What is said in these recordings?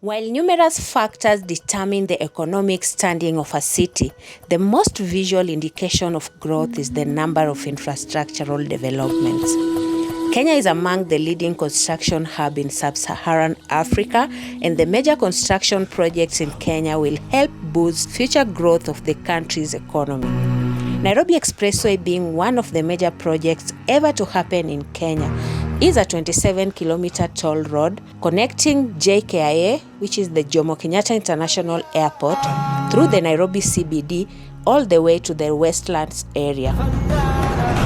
While numerous factors determine the economic standing of a city, the most visual indication of growth is the number of infrastructural developments. Kenya is among the leading construction hub in sub-Saharan Africa, and the major construction projects in Kenya will help boost future growth of the country's economy. Nairobi Expressway, being one of the major projects ever to happen in Kenya, is a 27-kilometer toll road connecting JKIA, which is the Jomo Kenyatta International Airport, through the Nairobi CBD all the way to the Westlands area.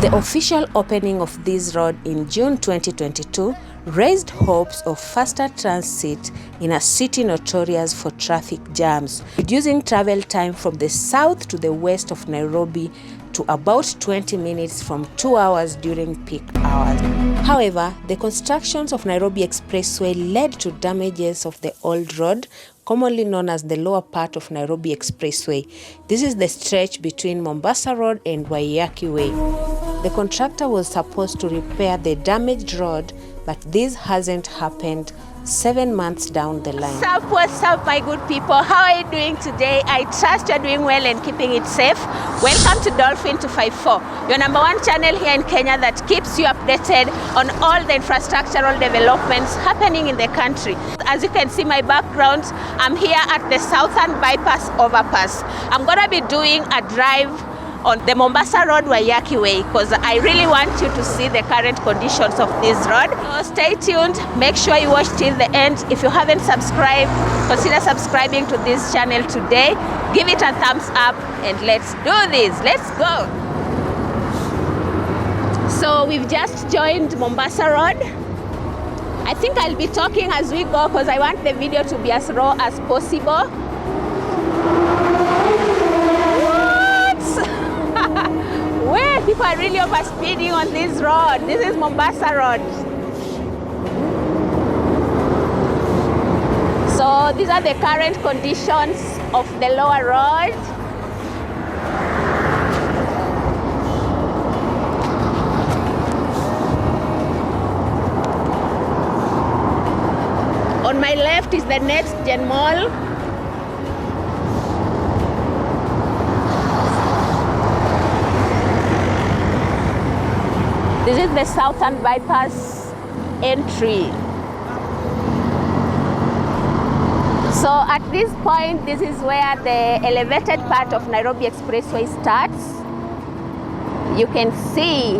The official opening of this road in June 2022 raised hopes of faster transit in a city notorious for traffic jams, reducing travel time from the south to the west of Nairobi to about 20 minutes from 2 hours during peak hours. However, the constructions of Nairobi Expressway led to damages of the old road, commonly known as the lower part of Nairobi Expressway. This is the stretch between Mombasa Road and Waiyaki Way. The contractor was supposed to repair the damaged road, but this hasn't happened 7 months down the line. What's up, my good people? How are you doing today? I trust you're doing well and keeping it safe. Welcome to Dolphin 254, your number one channel here in Kenya that keeps you updated on all the infrastructural developments happening in the country. As you can see my background, I'm here at the Southern Bypass Overpass. I'm gonna be doing a drive on the Mombasa Rd-Waiyaki way because I really want you to see the current conditions of this road. So stay tuned, make sure you watch till the end. If you haven't subscribed, consider subscribing to this channel today. Give it a thumbs up and let's do this. Let's go. So we've just joined Mombasa Road. I think I'll be talking as we go because I want the video to be as raw as possible. Where people are really overspeeding on this road. This is Mombasa Road. So these are the current conditions of the lower road. On my left is the Next Gen Mall. This is the Southern Bypass entry. So at this point, this is where the elevated part of Nairobi Expressway starts. You can see.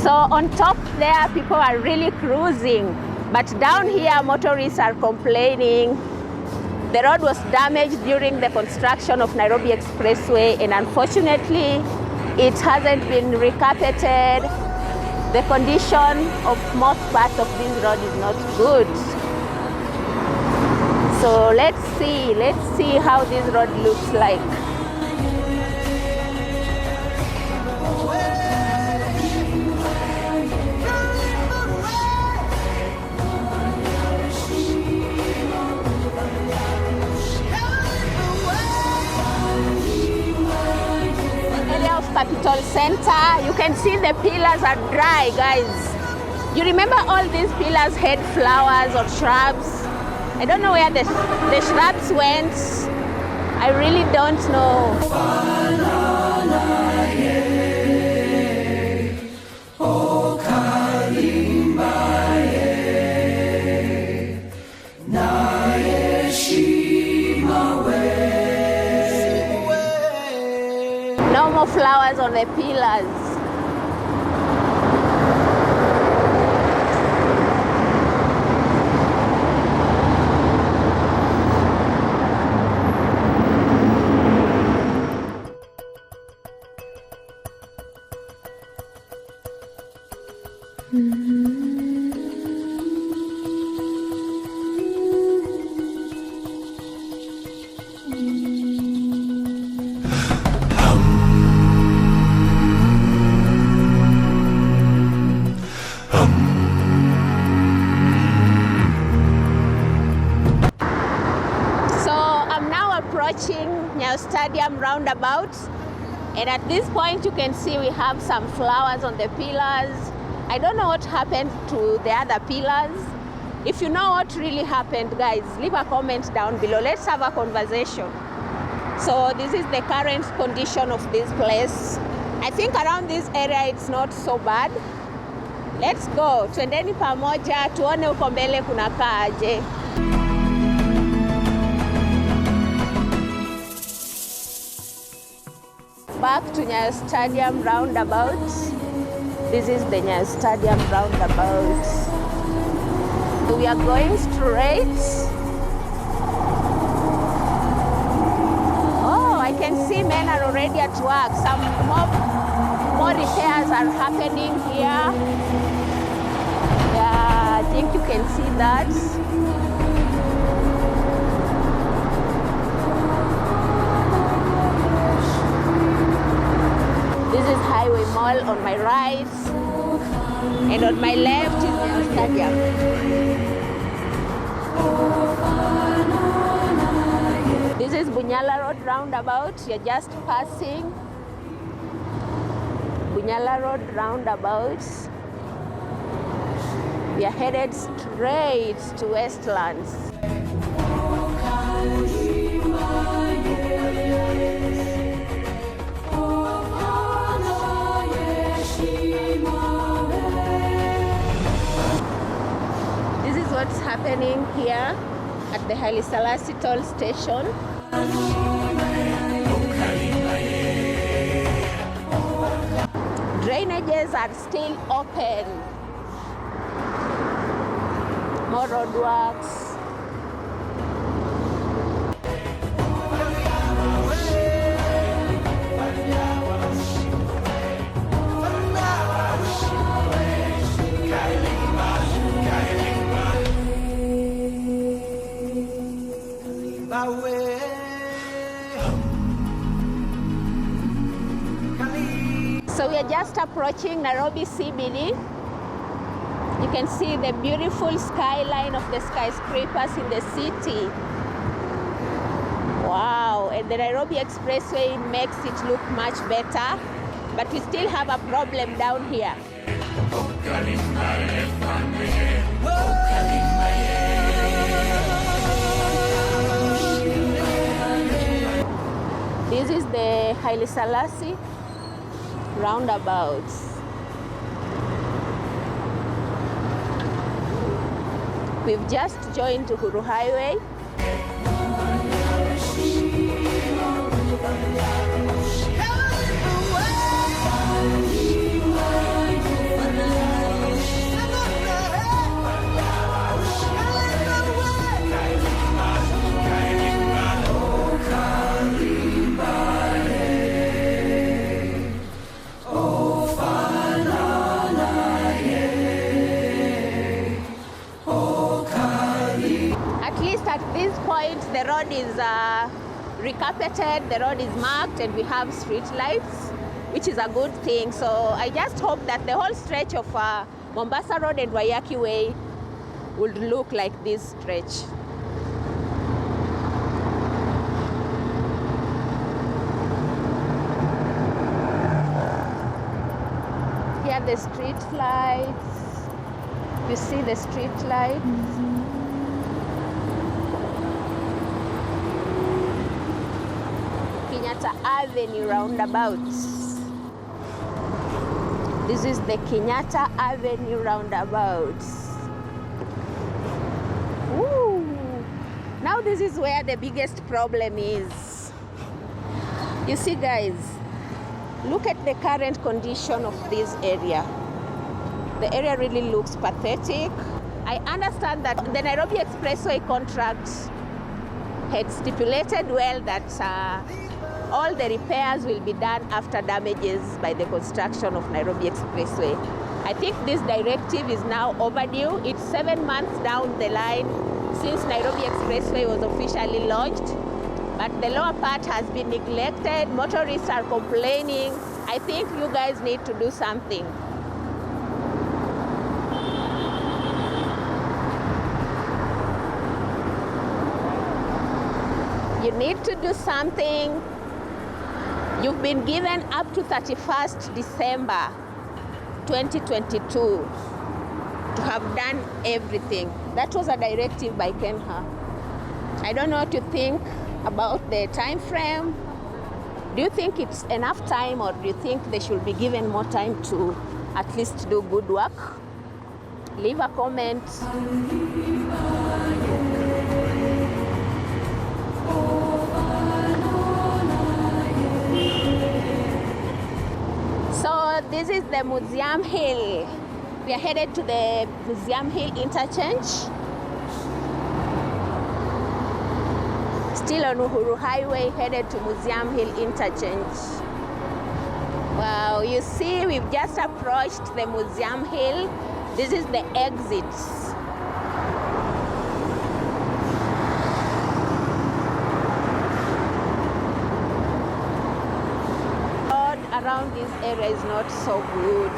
So on top there, people are really cruising. But down here, motorists are complaining. The road was damaged during the construction of Nairobi Expressway, and unfortunately, it hasn't been recarpeted. The condition of most parts of this road is not good. So let's see how this road looks like. Capital Center, you can see the pillars are dry, guys. You remember all these pillars had flowers or shrubs? I don't know where the shrubs went. I really don't know. No more flowers on the pillars. Stadium Roundabout, and at this point you can see we have some flowers on the pillars. I don't know what happened to the other pillars. If you know what really happened, guys, leave a comment down below. Let's have a conversation. So this is the current condition of this place. I think around this area it's not so bad. Let's go. Twendeni pamoja tuone huko mbele kunakaa aje. Back to Nyayo Stadium roundabout. This is the Nyayo Stadium roundabout. We are going straight. Oh, I can see men are already at work. Some more repairs are happening here. Yeah, I think you can see that. This is Highway Mall on my right, and on my left is the stadium. This is Bunyala Road roundabout. You're just passing Bunyala Road roundabout. We are headed straight to Westlands. This is what's happening here at the Haile Selassie toll station. Drainages are still open. More roadworks. So we are just approaching Nairobi CBD. You can see the beautiful skyline of the skyscrapers in the city. Wow, and the Nairobi Expressway makes it look much better, but we still have a problem down here. This is the Haile Selassie roundabout. We've just joined Uhuru Highway. At this point, the road is recarpeted, the road is marked, and we have street lights, which is a good thing. So I just hope that the whole stretch of Mombasa Road and Waiyaki Way would look like this stretch. Here are the street lights. You see the street lights. Kenyatta Avenue roundabout. This is the Kenyatta Avenue roundabout. Ooh. Now this is where the biggest problem is. You see, guys, look at the current condition of this area. The area really looks pathetic. I understand that the Nairobi Expressway contract had stipulated well that all the repairs will be done after damages by the construction of Nairobi Expressway. I think this directive is now overdue. It's 7 months down the line since Nairobi Expressway was officially launched, but the lower part has been neglected. Motorists are complaining. I think you guys need to do something. You need to do something. You've been given up to 31st December 2022 to have done everything. That was a directive by Kenha. I don't know what you think about the time frame. Do you think it's enough time, or do you think they should be given more time to at least do good work? Leave a comment. So this is the Museum Hill. We are headed to the Museum Hill interchange. Still on Uhuru Highway, headed to Museum Hill interchange. Wow, you see, we've just approached the Museum Hill. This is the exit. Road around this area is not so good.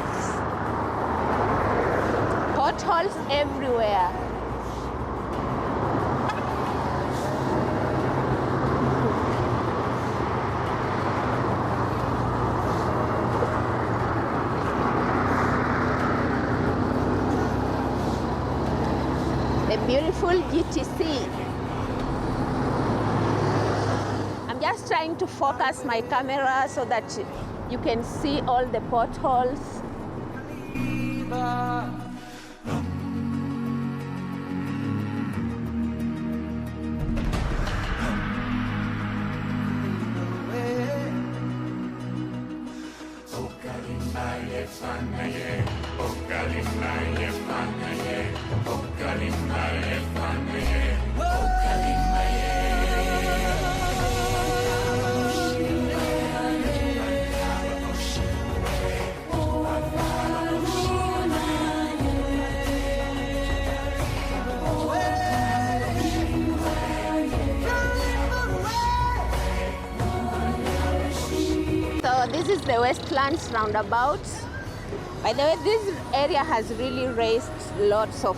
Potholes everywhere. The beautiful GTC. I'm just trying to focus my camera so that you can see all the potholes. So this is the Westlands Roundabout. By the way, this area has really raised lots of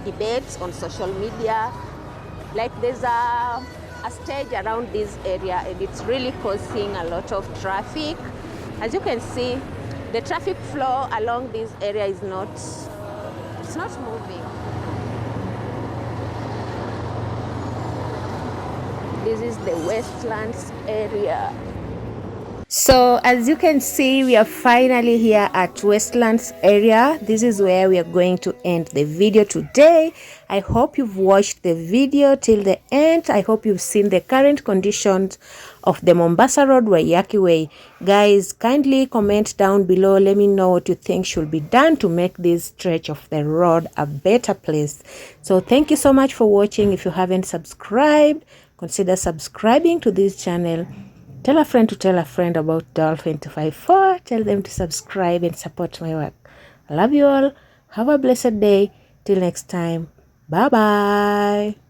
debates on social media. Like there's a stage around this area, and it's really causing a lot of traffic. As you can see, the traffic flow along this area is not moving. This is the Westlands area. So as you can see, we are finally here at Westlands area. This is where we are going to end the video today. I hope you've watched the video till the end. I hope you've seen the current conditions of the Mombasa Road-Waiyaki way. Guys, kindly comment down below. Let me know what you think should be done to make this stretch of the road a better place. So thank you so much for watching. If you haven't subscribed, consider subscribing to this channel. Tell a friend to tell a friend about Dolphin 254. Tell them to subscribe and support my work. I love you all. Have a blessed day. Till next time. Bye-bye.